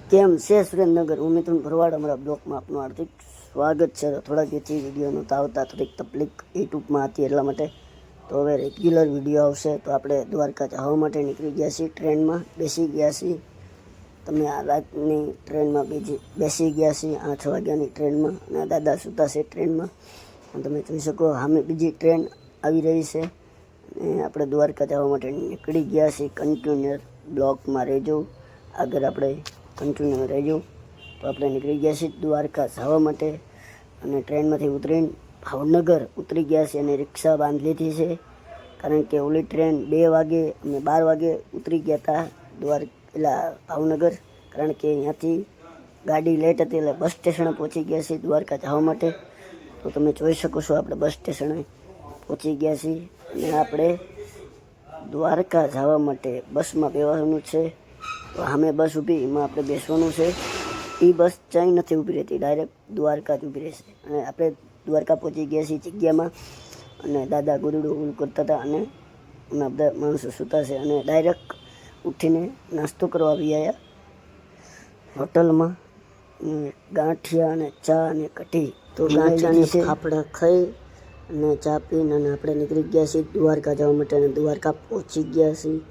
કેમ છે સુરેન્દ્રનગર? હું મિથુન ભરવાડ, અમારા બ્લોગમાં આપનું હાર્દિક સ્વાગત છે. થોડાક દિવસથી વિડીયોનું આવતા થોડીક તકલીફ યુટ્યુબમાં હતી એટલા માટે, તો હવે રેગ્યુલર વિડીયો આવશે. તો આપણે દ્વારકા જવા માટે નીકળી ગયા છીએ, ટ્રેનમાં બેસી ગયા છીએ. તમે આ રાતની ટ્રેનમાં બેસી ગયા છીએ, 8 વાગ્યાની ટ્રેનમાં, અને દાદા સૂતા છે ટ્રેનમાં. તમે જોઈ શકો સામે બીજી ટ્રેન આવી રહી છે, અને આપણે દ્વારકા જવા માટે નીકળી ગયા છીએ. કન્ટિન્યુઅર બ્લોગમાં રહેજો, આગળ આપણે કન્ટિન્યુ રહેજો. તો આપણે નીકળી ગયા છીએ દ્વારકા જવા માટે, અને ટ્રેનમાંથી ઉતરીને ભાવનગર ઉતરી ગયા છીએ, અને રિક્ષા બાંધી લીધી છે. કારણ કે ઓલી ટ્રેન 2 વાગે અને 12 વાગે ઉતરી ગયા હતા ભાવનગર, કારણ કે અહીંયાથી ગાડી લેટ હતી, એટલે બસ સ્ટેશને પહોંચી ગયા છીએ દ્વારકા જવા માટે. તો તમે જોઈ શકો છો આપણે બસ સ્ટેશને પહોંચી ગયા છીએ, અને આપણે દ્વારકા જવા માટે બસમાં બેસવાનું છે. તો સામે બસ ઊભી, એમાં આપણે બેસવાનું છે. એ બસ ક્યાંય નથી ઊભી રહેતી, ડાયરેક્ટ દ્વારકા જ ઊભી રહેશે. અને આપણે દ્વારકા પહોંચી ગયા છીએ જગ્યામાં, અને દાદા ગુરુડો ઉલ કરતા હતા, અને એમાં બધા માણસો સૂતા છે. અને ડાયરેક્ટ ઉઠીને નાસ્તો કરવા આવી આવ્યા હોટલમાં, ગાંઠિયા અને ચા અને કઢી. તો ગાંઠિયાની ફાફડા ખાઈ અને ચા પીને અને આપણે નીકળી ગયા છીએ દ્વારકા જવા માટે, અને દ્વારકા પહોંચી ગયા છીએ.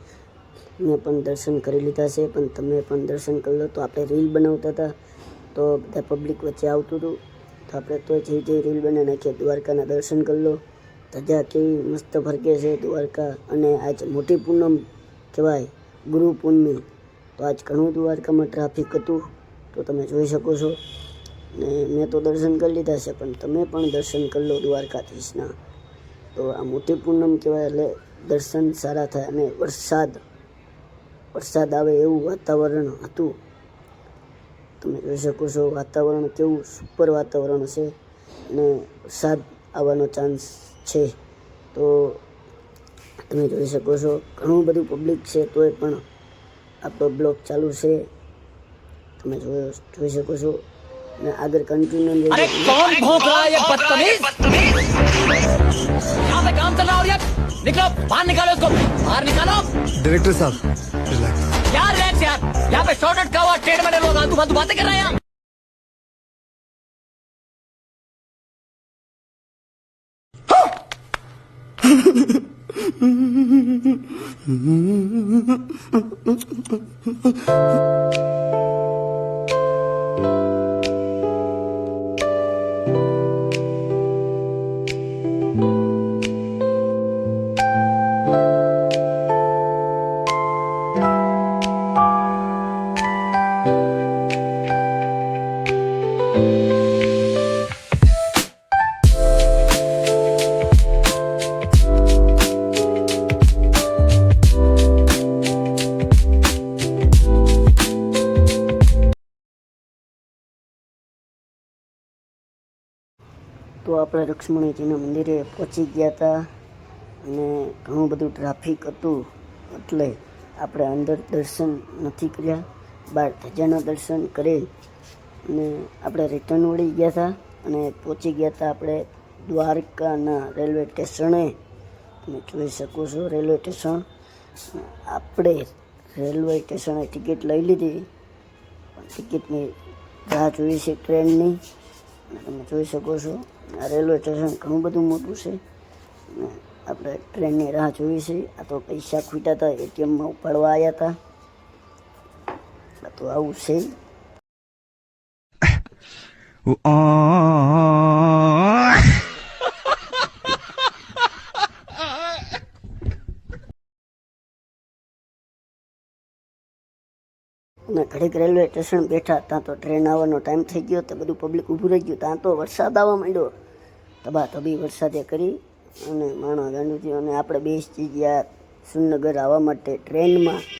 મેં પણ દર્શન કરી લીધા છે, પણ તમે પણ દર્શન કરી લો. તો આપણે રીલ બનાવતા હતા, તો બધા પબ્લિક વચ્ચે આવતું હતું, તો આપણે તો જે રીલ બનાવી નાખીએ. દ્વારકાના દર્શન કરી લો. ધજા કેવી મસ્ત ફરકે છે દ્વારકા, અને આજ મોટી પૂનમ કહેવાય, ગુરુ પૂનમી. તો આજ ઘણું દ્વારકામાં ટ્રાફિક હતું, તો તમે જોઈ શકો છો. ને મેં તો દર્શન કરી લીધા છે, પણ તમે પણ દર્શન કરી લો દ્વારકાધીશના. તો આ મોટી પૂનમ કહેવાય, એટલે દર્શન સારા થાય. અને વરસાદ આવે એવું વાતાવરણ હતું, તમે જોઈ શકો છો. વાતાવરણ કેવું સુપર વાતાવરણ છે, અને વરસાદ આવવાનો ચાન્સ છે. તો તમે જોઈ શકો છો ઘણું બધું પબ્લિક છે, તોય પણ આપણો બ્લોગ ચાલુ છે, તમે જોઈ શકો છો. અને આગળ કન્ટિન્યુ डायरेक्टर साहब रिलैक्स यार रिलैक्स यार, यहाँ पे शॉर्टकट का हुआ ट्रेन में लोग आलतू फालतू बातें कर रहे हैं यहाँ। તો આપણે લક્ષ્મણીજીના મંદિરે પહોંચી ગયા હતા, અને ઘણું બધું ટ્રાફિક હતું, એટલે આપણે અંદર દર્શન નથી કર્યા. બહાર ધજાના દર્શન કરી અને આપણે રિટર્ન વળી ગયા હતા, અને પહોંચી ગયા હતા આપણે દ્વારકાના રેલવે સ્ટેશને. તમે જોઈ શકો છો રેલવે સ્ટેશન. આપણે રેલવે સ્ટેશને ટિકિટ લઈ લીધી, ટિકિટની રાહ જોઈ છે ટ્રેનની. તમે જોઈ શકો છો આ રેલવે સ્ટેશન ઘણું બધું મોટું છે, અને આપણે ટ્રેનની રાહ જોઈ છે. આ તો પૈસા ખૂટ્યા હતા, એટીએમમાં ઉપાડવા આવ્યા હતા. તો આવું છે. અને ઘડીક રેલવે સ્ટેશન બેઠા, ત્યાં તો ટ્રેન આવવાનો ટાઈમ થઈ ગયો, તો બધું પબ્લિક ઊભું રહી ગયું. ત્યાં તો વરસાદ આવવા માંડ્યો, તબાતબી વરસાદે કરી, અને માણસ ગાંડું થયું. અને આપણે બેસી ગયા સુરનગર આવવા માટે ટ્રેનમાં.